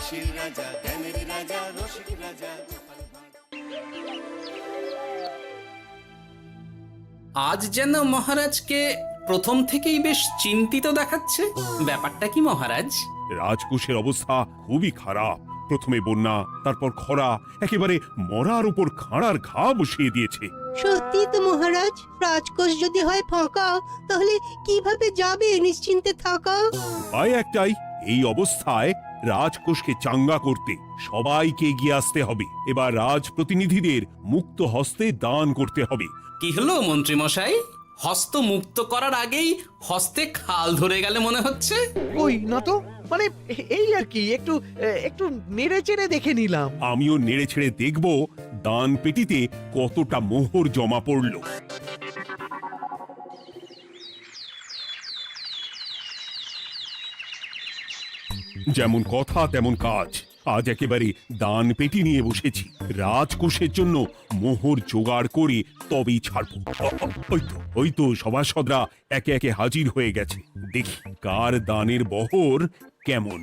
রাশির রাজা, জ্ঞানের রাজা, রসিক রাজা। আজ যেন মহারাজকে প্রথম থেকেই বেশ চিন্তিত দেখাচ্ছে। ব্যাপারটা কি মহারাজ? রাজকোষের অবস্থা খুবই খারাপ। প্রথমে বন্যা, তারপর খরা, একেবারে মরার উপর খাঁড়ার ঘা বসিয়ে দিয়েছে। সত্যি তো মহারাজ, রাজকোষ যদি হয় ফাঁকা, তাহলে কিভাবে যাবে নিশ্চিন্তে থাকা? উপায় একটাই, এই অবস্থায় রাজকোষকে চাঙ্গা করতে সবাইকে এগিয়ে আসতে হবে। এবার রাজপ্রতিনিধিদের মুক্ত হস্তে দান করতে হবে। কি হলো মন্ত্রী মশাই, হস্ত মুক্ত করার আগেই হস্তে খাল ধরে গেলে মনে হচ্ছে। ওই না তো, মানে এই আর কি, একটু একটু নেড়ে চেড়ে দেখে নিলাম। আমিও নেড়ে ছেড়ে দেখব দান পেটিতে কতটা মোহর জমা পড়ল। যেমন কথা তেমন কাজ। আজ একেবারে দান পেটি নিয়ে বসেছি। রাজকোষের জন্য মোহর জোগাড় করে তবেই ছাড়বো। ওই তো সভাসদরা একে একে হাজির হয়ে গেছে। দেখি কার দানের বহর কেমন।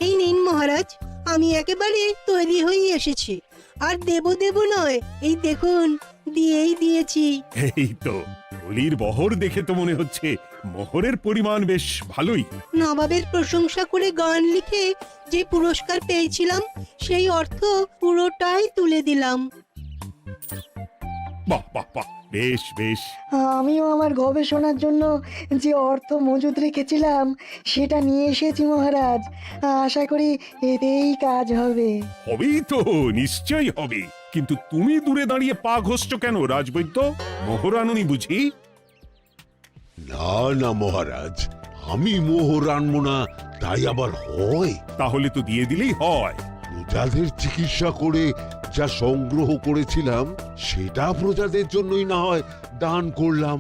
এই নিন মহারাজ, আমি একেবারে তৈরি হয়ে এসেছি। আর দেব দেব নয়, এই দেখুন দিয়েই দিয়েছি। এই তো থলির বহর দেখে তো মনে হচ্ছে মোহরের পরিমাণ বেশ ভালোই। নবাবের প্রশংসা করে গান লিখে যে পুরস্কার পেয়েছিলাম, সেই অর্থ পুরোটাই তুলে দিলাম। বাহ বাহ বাহ, বেশ বেশ। আমিও আমার গবেষণার জন্য যে অর্থ মজুদ রেখেছিলাম সেটা নিয়ে এসেছি মহারাজ। আশা করি এতেই কাজ হবে। হবেই তো, নিশ্চয়ই হবে। কিন্তু তুমি দূরে দাঁড়িয়ে পা ঘষছ কেন রাজবৈদ্য? মোহর আনুনি বুঝি? না না মহারাজ, আমি মোহর আনবো না তাই আবার হয়? তাহলে তো দিয়ে দিলেই হয়। প্রজাদের চিকিৎসা করে যা সংগ্রহ করেছিলাম সেটা প্রজাদের জন্যই না হয় দান করলাম।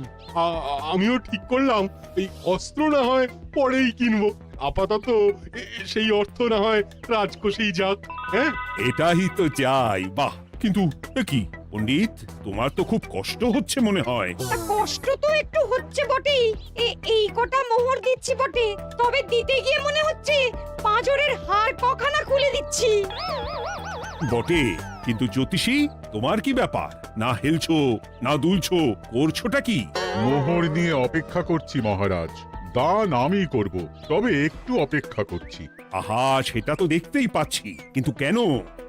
আমিও ঠিক করলাম এই অস্ত্র না হয় পরেই কিনবো, আপাতত সেই অর্থ না হয় রাজকোষেই যাক। হ্যাঁ, এটাই তো চাই। বাহ, কিন্তু কি পণ্ডিত, তোমার তো খুব কষ্ট হচ্ছে মনে হয়। কষ্ট তো একটু হচ্ছে বটেই। এই কটা মোহর দিচ্ছি বটে, তবে দিতে গিয়ে মনে হচ্ছে পাঁজরের হাড় কখানা খুলে দিচ্ছি। বটে, কিন্তু জ্যোতিষী তোমার কি ব্যাপার? না হেলছো না দুলছো, করছোটা কি? মোহর নিয়ে অপেক্ষা করছি মহারাজ, দান আমি করব, তবে একটু অপেক্ষা করছি। আহা, সেটা তো দেখতেই পাচ্ছি, কিন্তু কেন?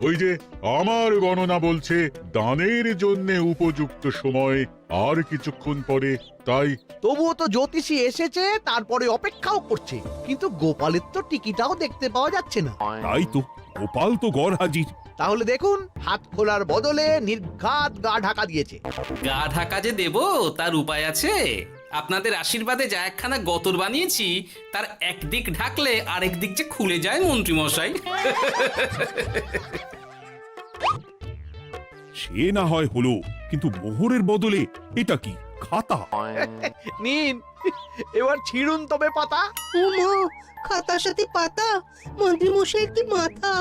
ওই যে আমার গণনা বলছে দানের জন্য উপযুক্ত সময় আর কিছুক্ষণ পরে, তাই। তবুও তো জ্যোতিষী এসেছে, তারপরে অপেক্ষাও করছে, কিন্তু গোপালের তো টিকিটাও দেখতে পাওয়া যাচ্ছে না। তাই তো, গোপাল তো গড় হাজির। তাহলে দেখুন, হাত খোলার বদলে নির্ঘাত গা ঢাকা দিয়েছে। গা ঢাকা যে দেব তার উপায় আছে। আপনাদের আশীর্বাদে যা একখানা গতর বানিয়েছি, তার একদিক ঢাকলে আরেক দিক যে খুলে যায় মন্ত্রী মশাই। সে না হয় হলো, কিন্তু মোহরের বদলে এটা কি? খাতা? নিন, এবার ছিড়ুন তবে পাতা। উমা, খাতার সাথে পাতা, মন্ত্রী মশাইয়ের কি মাথা!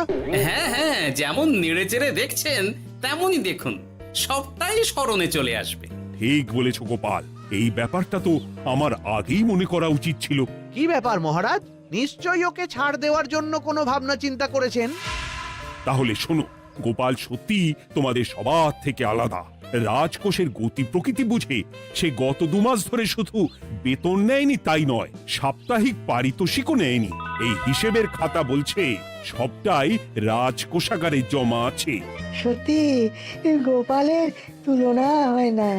হ্যাঁ হ্যাঁ, যেমন নেড়ে চেড়ে দেখছেন তেমনই দেখুন, সবটাই স্মরণে চলে আসবে। ঠিক বলেছ গোপাল, এই ব্যাপারটা তো আমার আগেই মনে করা উচিত ছিল। কি ব্যাপার মহারাজ, নিশ্চয়ই ওকে ছাড় দেওয়ার জন্য কোনো ভাবনা চিন্তা করেছেন। তাহলে শোনো, গোপাল সত্যি তোমাদের সবার থেকে আলাদা। রাজকোষের গতি প্রকৃতি বুঝে সে গত 2 মাস ধরে শুধু বেতন নেয়নি তাই নয়, সাপ্তাহিক পারিতোষিকও নেয়নি। এই হিসেবের খাতা বলছে সবটাই রাজকোষাগারে জমা আছে। সত্যি গোপালের তুলনা হয় না।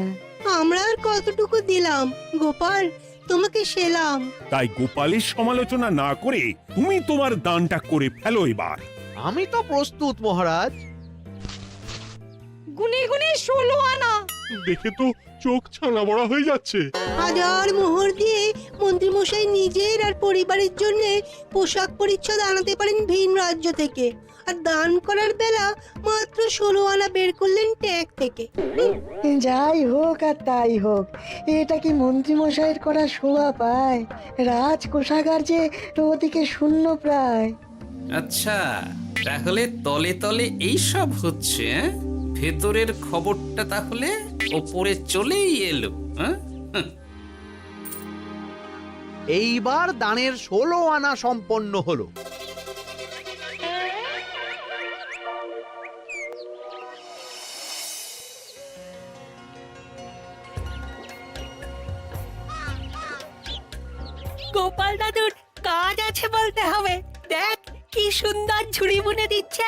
আমরা আর কতটুকু দিলাম গোপাল, তোমাকে সেলাম। তাই গোপালের সমালোচনা না করে তুমি তোমার দানটা করে ফেলো এবার। আমি তো প্রস্তুত মহারাজ। গুনে গুনে 16 আনা। দেখে তো চোখ ছানা বড়া হয়ে যাচ্ছে। হাজার মোহর দিয়ে মন্ত্রী মশাই নিজের আর পরিবারের জন্য পোশাক পরিচ্ছদ আনাতে পারেন ভিন রাজ্য থেকে, আর দান করার বেলা মাত্র 16 আনা বের করলেন ট্যাগ থেকে। যাই হোক আর তাই হোক, এটা কি মন্ত্রীমশাইয়ের করা শোভা পায়? রাজকোষাগার যে ওদিকে শূন্য প্রায়। আচ্ছা, তাহলে তলে তলে এই সব হচ্ছে, হ্যাঁ? ভেতরের খবরটা তাহলে ওপরে চলেই এলো। হ্যাঁ, এইবার দানের 16 আনা সম্পন্ন হলো। কি সুন্দর ঝুড়ি বুনে দিচ্ছে।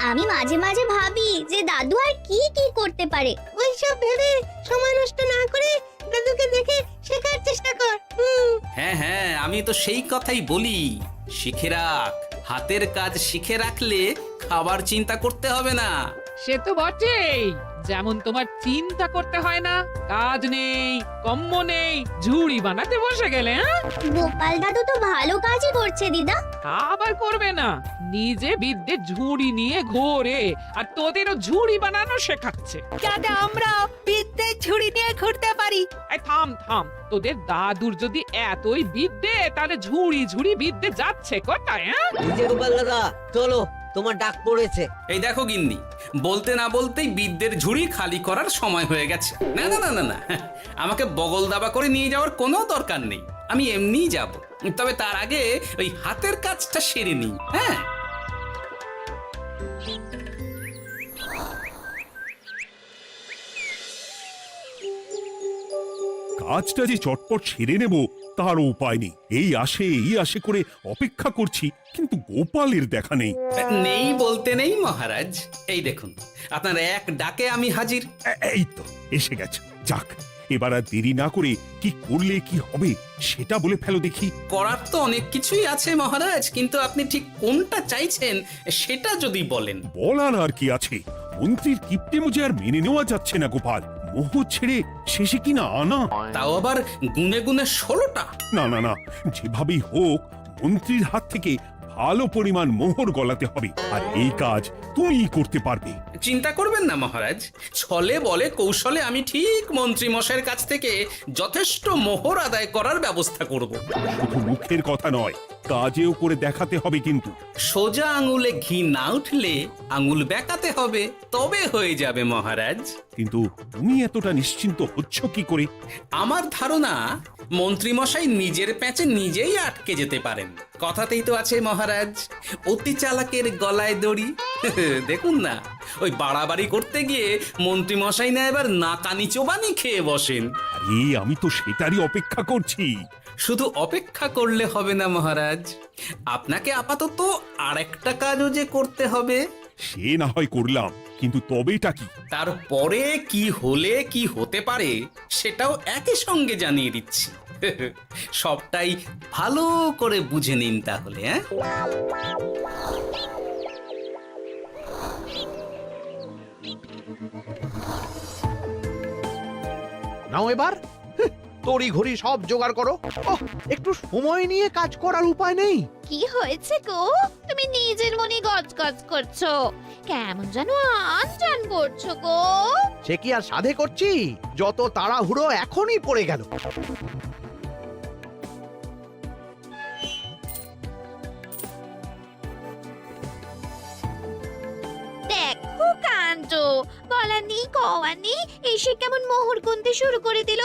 আমি মাঝে মাঝে ভাবি যে দাদু আর কি কি করতে পারে। ওইসব ভেবে সময় নষ্ট না করে দাদুকে দেখে শেখার চেষ্টা কর। হ্যাঁ হ্যাঁ, আমি তো সেই কথাই বলি, শিখে রাখ। হাতের কাজ শিখে রাখলে খাবার চিন্তা করতে হবে না। সে তো বটেই, যেমন তোমার চিন্তা করতে হয় না, কাজ নেই, কম্ম নেই, ঝুড়ি বানাতে বসে গেলে। হ্যাঁ, গোপাল দাদু তো ভালো কাজই করছে দিদা। আবার করবে না, নিজে বিদ্যে ঝুড়ি নিয়ে ঘোরে আর তোদেরও ঝুড়ি বানানো শেখাচ্ছে। যাতে আমরা বিদ্যে ঝুড়ি নিয়ে ঘুরতে পারি। এই থাম থাম, তোদের দাদুর যদি এতই বিদ্যে, তাহলে ঝুড়ি ঝুড়ি বিদ্যে যাচ্ছে কোথায়? হ্যাঁ, গোপাল দাদা চলো, তোমার ডাক পড়েছে। এই দেখো গিন্নি, বলতে না বলতেই বিদ্যের ঝুড়ি খালি করার সময় হয়ে গেছে। না না না না না, আমাকে বগল দাবা করে নিয়ে যাওয়ার কোনো দরকার নেই, আমি এমনিই যাব। তবে তার আগে ওই হাতের কাজটা সেরে নিই। হ্যাঁ, কাজটা যে চটপট সেরে নেব তারও উপায় নেই। এই আসে করে অপেক্ষা করছি, কিন্তু গোপালের দেখা নেই। নেই বলতে নেই মহারাজ, এই দেখুন আপনার এক ডাকে আমি হাজির। এই তো এসে গেছে। যাক, এবার আর দেরি না করে কি করলে কি হবে সেটা বলে ফেলো দেখি। করার তো অনেক কিছুই আছে মহারাজ, কিন্তু আপনি ঠিক কোনটা চাইছেন সেটা যদি বলেন। বলার আর কি আছে, মন্ত্রীর কিপ্টে মুজে আর মেনে নেওয়া যাচ্ছে না গোপাল। মোহ ছেড়ে শেষে কিনা আনা, তাও আবার গুনে গুনে 16টা। না না না, যেভাবেই হোক মন্ত্রীর হাত থেকে ভালো পরিমাণ মোহর গলাতে হবে, আর এই কাজ তুমিই করতে পারবে। চিন্তা করবেন না মহারাজ, ছলে বলে কৌশলে আমি ঠিক মন্ত্রী মশাইয়ের কাছ থেকে যথেষ্ট মোহর আদায় করার ব্যবস্থা করব। শুধু মুখের কথা নয়, কাজেও করে দেখাতে হবে কিন্তু। সোজা আঙুলে ঘি না উঠলে আঙুল বেঁকাতে হবে, তবে হয়ে যাবে মহারাজ। কিন্তু তুমি এতটা নিশ্চিন্ত হচ্ছ কি করে? আমার ধারণা মন্ত্রী মশাই নিজের প্যাঁচে নিজেই আটকে যেতে পারেন। কথাতেই তো আছে মহারাজ, অতি চালাকের গলায় দড়ি। দেখুন না, ওই বাড়াবাড়ি করতে গিয়ে মন্ত্রী মশাই না এবার নাকানি চোবানি খেয়ে বসেন। আরে আমি তো সেটারই অপেক্ষা করছি। শুধু অপেক্ষা করলে হবে না মহারাজ, আপনাকে আপাতত আরেকটা কাজও যে করতে হবে। সে না হয় করলাম, কিন্তু তবেটা কি? তারপরে কি হলে কি হতে পারে সেটাও একই সঙ্গে জানিয়ে দিচ্ছি। সবটাই ভালো করে বুঝে নিন তাহলে। হ্যাঁ, নাও এবার তড়ি ঘড়ি সব জোগাড় করো। ওহ, একটু সময় নিয়ে কাজ করার উপায় নেই? কি হয়েছে গো, তুমি নিজের মনে গজগজ করছো, কেমন যেন আনজান করছো গো। সে কি আর সাধে করছি, যত তাড়াহুড়ো এখনই পড়ে গেল। দেখো কাণ্ড, বলা নেই কওয়া নেই, এসে কেমন মোহর গুনতে শুরু করে দিল।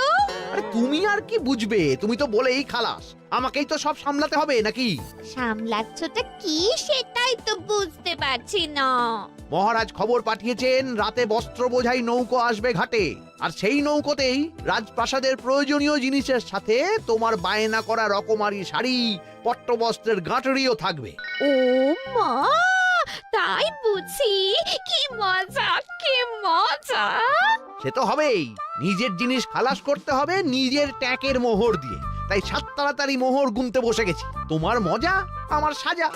আরে তুমি আর কি বুঝবে, তুমি তো বলেই খালাস, আমাকেই তো সব সামলাতে হবে নাকি? সামলাচ্ছটা কি সেটাই তো বুঝতে পারছি না। মহারাজ খবর পাঠিয়েছেন রাতে বস্ত্র বোঝাই নৌকো আসবে ঘাটে, আর সেই নৌকোতেই রাজপ্রাসাদের প্রয়োজনীয় জিনিসের সাথে তোমার বায়না করা রকমারি শাড়ি, পট্টবস্ত্রের গাঁটরিও থাকবে। ও মা, তাই বুঝি, কি মজা কি মজা। সে তো হবেই, নিজের জিনিস খালাস করতে হবে নিজের ট্যাঁকের মোহর দিয়ে। তাই সাত তাড়াতাড়ি মোহর গুনতে বসে গেছি। তোমার মজা, আমার সাজা।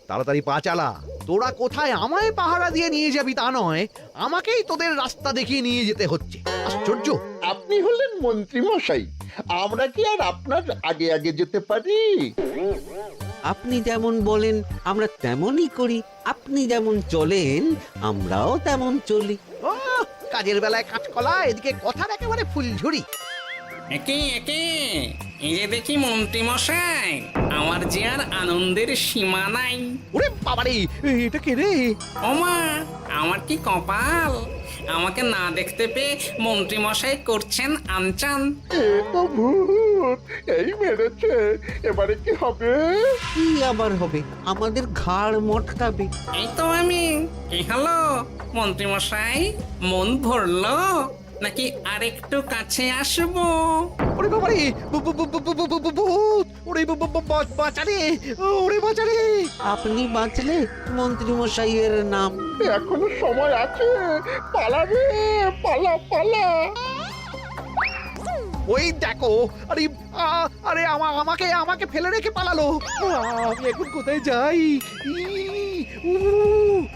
তাড়াতাড়ি পা চালা, তোরা কোথায় আমায় পাহারা দিয়ে নিয়ে যাবি তা নয়, আমাকেই তোদের রাস্তা দেখিয়ে নিয়ে যেতে হচ্ছে। আশ্চর্য! আপনি হলেন মন্ত্রী মশাই, আমরা কি আর আপনার আগে আগে যেতে পারি? আপনি যেমন বলেন আমরা তেমনই করি, আপনি যেমন চলেন আমরাও তেমন চলি। ও, কাজের বেলায় কাঁচকলা, এদিকে কথার একেবারে ফুলঝুরি। একে একে এই যে দেখি মন্ত্রী মশাই, আমার যে আর আনন্দের সীমা নাই। ওরে বাবারে, এটা কে রে? ওমা, আমার কি কপাল, আমাকে না দেখতে পেয়ে মন্ত্রী মশাই করছেন আনচান। এ তো ভূত, এই মেরেছে, এবারে কি হবে? কি আবার হবে, আমাদের ঘাড় মটকাবে। এই তো আমি। কি হলো মন্ত্রী মশাই, মন ভরলো? নাকি আরেকটু কাছে আসবো? ওরে বাবা রে, ভূত! ওরে বাঁচারে, ওরে বাঁচারে! আপনি বাঁচলে মন্ত্রী মশাইয়ের নাম। এখনো সময় আছে, পালাবে, পালা পালা। ওই দেখো, আরে আরে আমাকে আমাকে ফেলে রেখে পালালো। আমি এখন কোথায় যাই?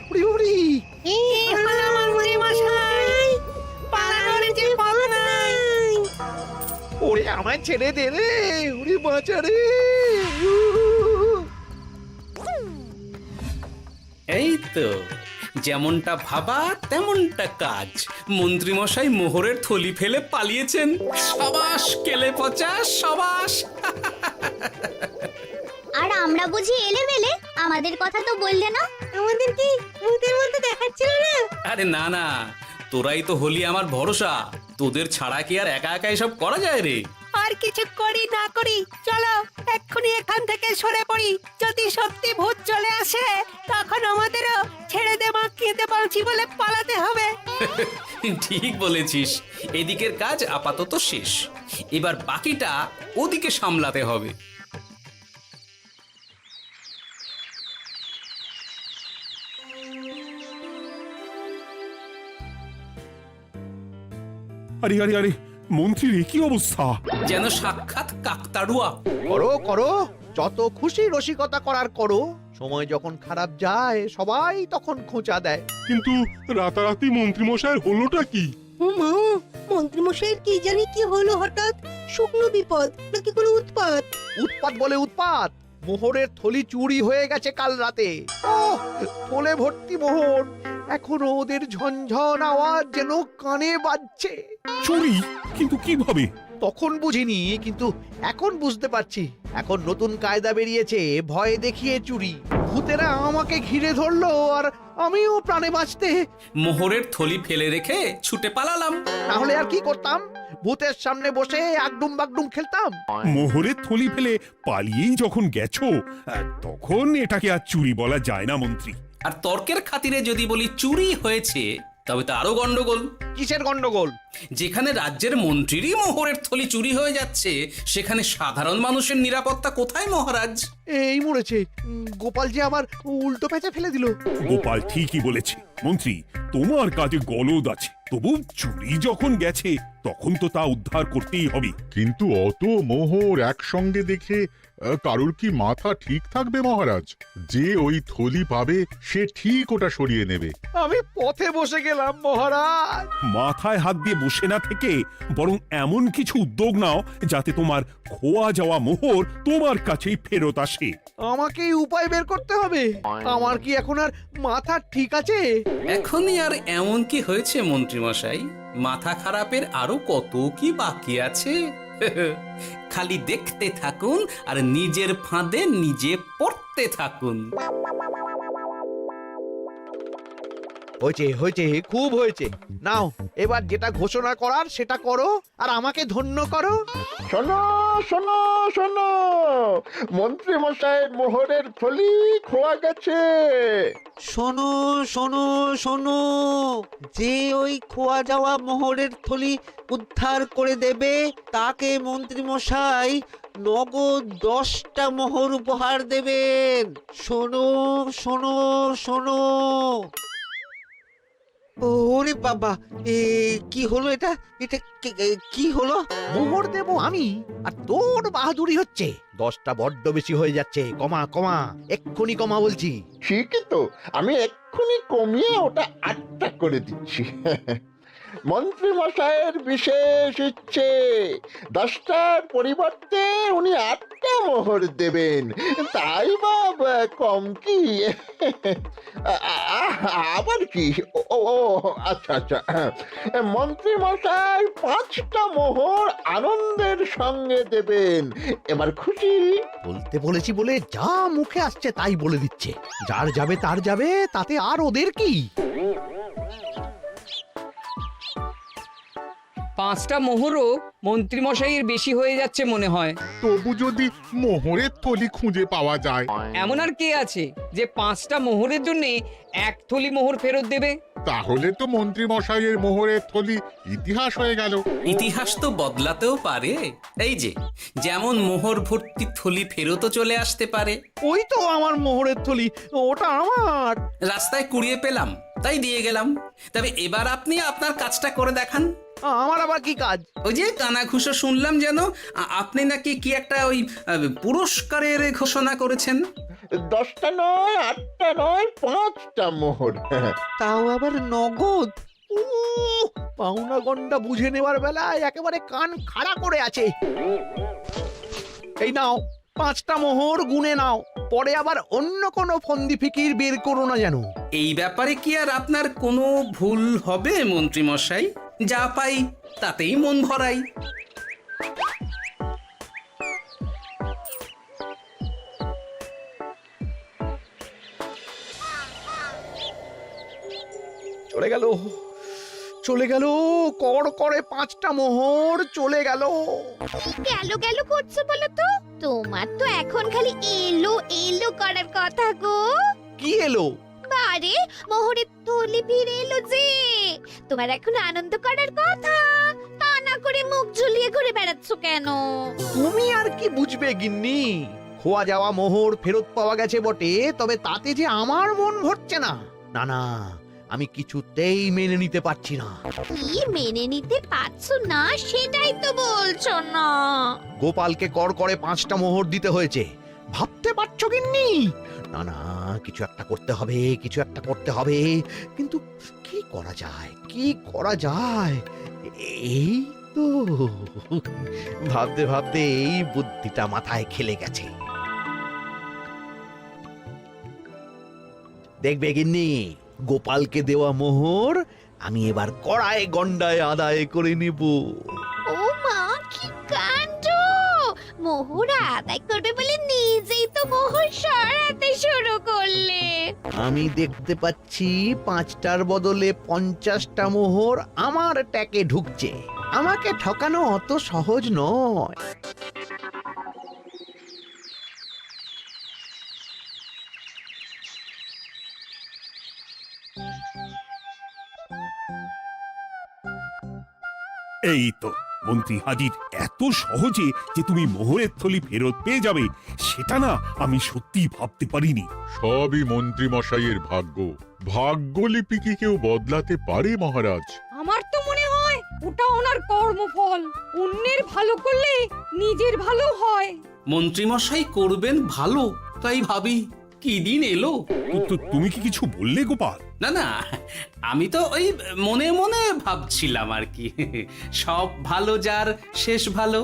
উড়ি উড়ি। ওরে আমায় ছেড়ে দে রে, উড়ি বাঁচা রে। এই তো, যেমনটা ভাবা তেমনটা কাজ। মন্ত্রীমশাই মোহরের থলি ফেলে পালিয়েছেন। সাবাস কেলে পচা, সাবাস। আর আমরা বুঝি এলেমেলে, আমাদের কথা তো বললে না। আমাদের কি ভূতের মধ্যে দেখাচ্ছিল না? আরে না না, তোরাই তো হলি আমার ভরসা। তোদের ছাড়া কি আর একা একা এসব করা যায় রে? আর কিছু করি না করি, চলো এক্ষুনি এখান থেকে সরে পড়ি। যদি সত্যি ভূত চলে আসে, তখন আমাদেরও ছেড়ে দে মাখিয়ে বাঁচি বলে পালাতে হবে। ঠিক বলেছিস। এদিকের কাজ আপাতত শেষ, এবার বাকিটা ওদিকে সামলাতে হবে। আরে আরে আরে, মন্ত্রীর কি অবস্থা! যেন সাক্ষাৎ কাকতাড়ুয়া। করো করো, যত খুশি রসিকতা করার করো। সময় যখন খারাপ যায় সবাই তখন খোঁচা দেয়। কিন্তু রাতারাতি মন্ত্রীমশাইয়ের হলোটা কি? মা, মন্ত্রীমশাইয়ের কি জানি কি হলো হঠাৎ? শুকনো বিপদ নাকি কোনো উৎপাত? উৎপাত বলে উৎপাত। মোহরের থলি চুরি হয়ে গেছে কাল রাতে। ওহ, থলে ভর্তি মোহর। এখনো ওদের ঝনঝন আওয়াজ যেন কানে বাজছে। চুরি? কিন্তু কিভাবে? তখন বুঝিনি, কিন্তু এখন বুঝতে পারছি। এখন নতুন কায়দা বেরিয়েছে, ভয় দেখিয়ে চুরি। ভূতেরা আমাকে ঘিরে ধরলো আর আমিও প্রাণে বাঁচতে মোহরের থলি ফেলে রেখে ছুটে পালালাম। তাহলে আর কি করতাম? ভূতের সামনে বসে আগডুম বাগডুম খেলতাম। মোহরের থলি ফেলে পালিয়েই যখন গেছো, তখন এটাকে আর চুরি বলা যায় না মন্ত্রী। আর তর্কের খাতিরে যদি বলি চুরি হয়েছে, তবে তো আরো গন্ডগোল। কিসের গন্ডগোল? যেখানে রাজ্যের মন্ত্রীরই মোহরের থলি চুরি হয়ে যাচ্ছে, সেখানে সাধারণ মানুষের নিরাপত্তা কোথায় মহারাজ? এই মরেছে, গোপাল যে আবার উল্টো প্যাঁচে ফেলে দিল। গোপাল ঠিকই বলেছে মন্ত্রী, তোমার কাজে গলদ আছে। তবু চুরি যখন গেছে, তখন তো তা উদ্ধার করতেই হবে। কিন্তু অত মোহর একসঙ্গে দেখে কারোর কি মাথা ঠিক থাকবে মহারাজ? যে ওই থলি পাবে সে ঠিক ওটা সরিয়ে নেবে। আমি পথে বসে গেলাম মহারাজ। মাথায় হাত দিয়ে বসে না থেকে বরং এমন কিছু উদ্যোগ নাও যাতে তোমার খোয়া যাওয়া মোহর তোমার কাছেই ফেরত আসে। আমাকে উপায় বের করতে হবে। আমার কি এখন আর মাথা ঠিক আছে? এখনই আর এমন কি হয়েছে মন্ত্রীমশাই? মাথা খারাপের আরো কত কি বাকি আছে। খালি দেখতে থাকুন আর নিজের ফাঁদে নিজে পড়তে থাকুন। হয়েছে হয়েছে, খুব হয়েছে। নাও এবার যেটা ঘোষণা করার সেটা করো আর আমাকে ধন্য করো। শোনো শোনো শোনো, মন্ত্রী মশাইয়ের মোহরের থলি খোয়া গেছে। শোনো শোনো শোনো, যে ওই খোয়া যাওয়া মোহরের থলি উদ্ধার করে দেবে, তাকে মন্ত্রী মশাই নগদ 10টা মোহর উপহার দেবেন। শোনো শোনো শোনো। ওরে বাবা, কি হলো এটা? এটা কি হলো? মোহর দেব আমি, আর তোর বাহাদুরি হচ্ছে। 10টা বড্ড বেশি হয়ে যাচ্ছে। কমা কমা, এক্ষুনি কমা বলছি। ঠিকই তো, আমি এক্ষুনি কমিয়ে ওটা 8টা করে দিচ্ছি। মন্ত্রী মশাইয়ের বিশেষ ইচ্ছে, 10টার পরিবর্তে উনি 8টা মোহর দেবেন। তাই বা কম কি? আবার কি? ও আচ্ছা আচ্ছা, মন্ত্রী মশাই 5টা মোহর আনন্দের সঙ্গে দেবেন। এবার খুশি? বলতে বলেছি বলে যা মুখে আসছে তাই বলে দিচ্ছে। যার যাবে তার যাবে, তাতে আর ওদের কি? 5টা মোহরও মন্ত্রীমশাইয়ের বেশি হয়ে যাচ্ছে মনে হয়। তবু যদি মোহরের থলি খুঁজে পাওয়া যায়। এমন আর কে আছে যে 5টা মোহরের জন্য 1 থলি মোহর ফেরত দেবে? তাহলে তো মন্ত্রী মশাইয়ের মোহরের থলি ইতিহাস হয়ে গেল। ইতিহাস তো বদলাতেও পারে। এই যে যেমন মোহর ভর্তি থলি ফেরতও চলে আসতে পারে। ওই তো আমার মোহরের থলি, ওটা আমার। রাস্তায় কুড়িয়ে পেলাম তাই দিয়ে গেলাম। তবে এবার আপনি আপনার কাজটা করে দেখান। আমার আবার কি কাজ? ওই যে কানাঘুষো শুনলাম যেন আপনি নাকি কি একটা ওই পুরস্কারের ঘোষণা করেছেন। 10টা নয়, 8টা নয়, 5টা মোহর। তাও আবার নগদ। পাওনা গন্ডা বুঝে নেওয়ার বেলায় একেবারে কান খাড়া করে আছে। এই নাও 5টা মোহর, গুনে নাও, পরে আবার অন্য কোনো ফন্দি ফিকির বের করো না যেন। এই ব্যাপারে কি আর আপনার কোনো ভুল হবে মন্ত্রী মশাই? যা পাই তাতেই মন ভরাই। চলে গেল, চলে গেল, কর করে 5টা মোহর চলে গেল। গেল গেল করছো বলো তো? তোমার তো এখন খালি এলো এলো করার কথা গো। কি এলো? বারে মোহরের থলি ফিরে এলো যে। তোমার এখন আনন্দ করার কথা, তা না করে মুখ ঝুলিয়ে ঘুরে বেড়াচ্ছ কেন? তুমি আর কি বুঝবে গিন্নি? খোয়া যাওয়া মোহর ফেরত পাওয়া গেছে বটে, তবে তাতে যে আমার মন ভরছে না। না না, আমি কিছুতেই মেনে নিতে পারছি না। কি মেনে নিতে পারছো না সেটাই তো বলছো না। গোপালকে কর করে 5টা মোহর দিতে হয়েছে, ভাবতে পারছো গিন্নি? না না, কিছু একটা করতে হবে, কিছু একটা করতে হবে। কিন্তু কি করা যায়, কি করা যায়? এই তো ভাবতে ভাবতে এই বুদ্ধিটা মাথায় খেলে গেছে। দেখবে গিন্নি, গোপালকে দেওয়া মোহর আমি এবার কড়ায় গন্ডায় আদায় করে নিব। ও মা, কি কাণ্ড! মোহর আদায় করবে বলে নিজেই তো মোহর সরাতে শুরু করলে। আমি দেখতে পাচ্ছি 5টার বদলে 50টা মোহর আমার ট্যাকে ঢুকছে। আমাকে ঠকানো অত সহজ নয়। এই তো মন্ত্রী হাজির। এত সহজে যে তুমি মোহরের থলি ফেরত পেয়ে যাবে সেটা না আমি সত্যি ভাবতে পারিনি। সবই মন্ত্রী মশাইয়ের ভাগ্য। ভাগ্যলিপি কি কেউ বদলাতে পারে মহারাজ? আমার তো মনে হয় ওটা ওনার কর্মফল। অন্যের ভালো করলে নিজের ভালো হয়। মন্ত্রী মশাই করবেন ভালো, তাই ভাবি কি দিন এলো। তুমি কি কিছু বললে গোপাল? না না, আমি তো ওই মনে মনে ভাবছিলাম আর কি। সব ভালো যার শেষ ভালো।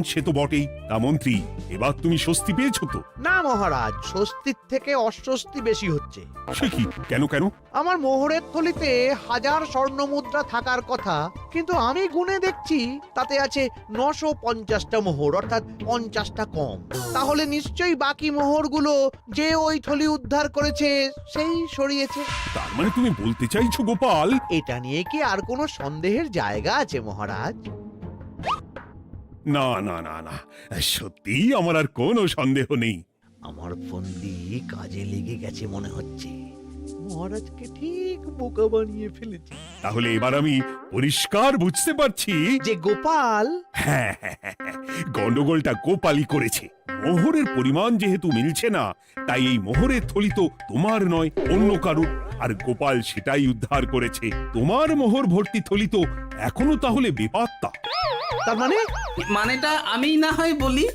সে তো বটেই। তা মন্ত্রী, এবার তুমি স্বস্তি পেয়েছো তো? না মহারাজ, স্বস্তির থেকে অস্বস্তি বেশি হচ্ছে। সে কি? কেন কেন? আমার মোহরের থলিতে 1000 স্বর্ণ মুদ্রা থাকার কথা, কিন্তু আমি গুনে দেখছি তাতে আছে 950টা মোহর, অর্থাৎ 50টা কম। তাহলে নিশ্চয়ই বাকি মোহরগুলো যে ওই থলি উদ্ধার করেছে সেই সরিয়েছে। তার মানে তুমি বলতে চাইছো গোপাল? এটা নিয়ে কি আর কোনো সন্দেহের জায়গা আছে মহারাজ? না না না না, সত্যি আমার আর কোনো সন্দেহ নেই। আমার ফন্দি কাজে লেগে গেছে মনে হচ্ছে। মহারাজকে ঠিক বোকা বানিয়ে ফেলেছি। তাহলে এবার আমি পরিষ্কার বুঝতে পারছি যে গোপাল, হ্যাঁ, গন্ডগোলটা গোপালই করেছে। মোহরের পরিমাণ যেহেতু মিলছে না, তাই এই মোহরের থলি তো তোমার নয়, অন্য কারুর। আর গোপাল সেটাই উদ্ধার করেছে। তোমার মোহর ভর্তি থলি তো এখনো তাহলে বেপাত্তা। তার মানে? মানেটা আমি না হয় বলি।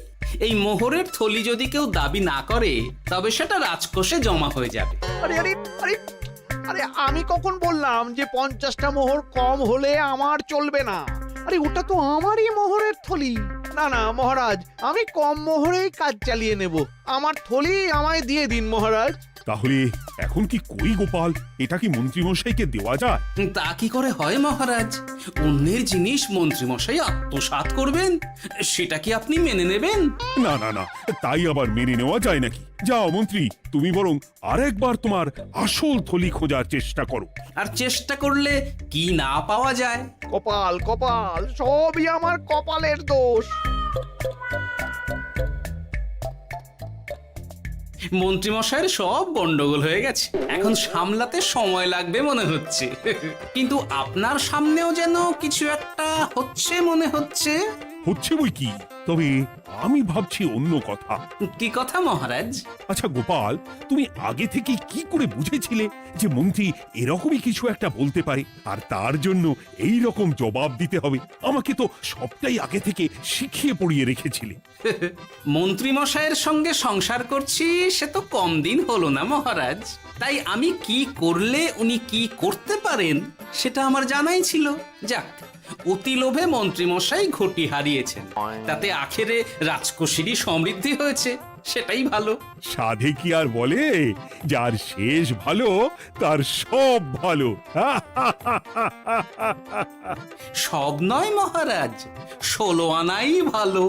এই মোহরের থলি যদি কেউ দাবি না করে তবে সেটা রাজকোষে জমা হয়ে যাবে। আরে আরে আরে আরে, আমি কখন বললাম যে 50টা মোহর কম হলে আমার চলবে না? আরে ওটা তো আমারই মোহরের থলি। না না মহারাজ, আমি কম মোহরেই কাজ চালিয়ে নেব। আমার থলি আমায় দিয়ে দিন মহারাজ। তাহলে এখন কি করি গোপাল? এটা কি মন্ত্রী মশাইকে দেওয়া যায়? তা কি করে হয় মহারাজ? অন্যের জিনিস মন্ত্রী মশাই আত্মসাৎ করবেন, সেটা কি আপনি মেনে নেবেন? না না না, তাই আবার মেনে নেওয়া যায় নাকি? যাও মন্ত্রী, তুমি বরং আরেকবার তোমার আসল থলি খোঁজার চেষ্টা করো। আর চেষ্টা করলে কি না পাওয়া যায়? কপাল কপাল, সবই আমার কপালের দোষ। মন্ত্রীমশাইয়ের সব গন্ডগোল হয়ে গেছে, এখন সামলাতে সময় লাগবে মনে হচ্ছে। কিন্তু আপনার সামনেও যেন কিছু একটা হচ্ছে মনে হচ্ছে। হচ্ছে বই কি, তবে আমি ভাবছি অন্য কথা। কি কথা মহারাজ? আচ্ছা গোপাল, তুমি আগে থেকে কি করে বুঝেছিলে যে মন্ত্রী এরকমই কিছু একটা বলতে পারে, আর তার জন্য এই রকম জবাব দিতে হবে? আমাকে তো সবটাই আগে থেকে শিখিয়ে পড়িয়ে রেখেছিলে। মন্ত্রীমশাইয়ের সঙ্গে সংসার করছি সে তো কম দিন হলো না মহারাজ, তাই আমি কি করলে উনি কি করতে পারেন সেটা আমার জানাই ছিল। যাক, অতি লোভে মন্ত্রীমশাই ঘটি হারিয়েছেন, তাতে আখেরে রাজকোষেরই সমৃদ্ধি হয়েছে, সেটাই ভালো। সাধে কি আর বলে, যার শেষ ভালো তার সব ভালো। সব নয় মহারাজ, 16 আনাই ভালো।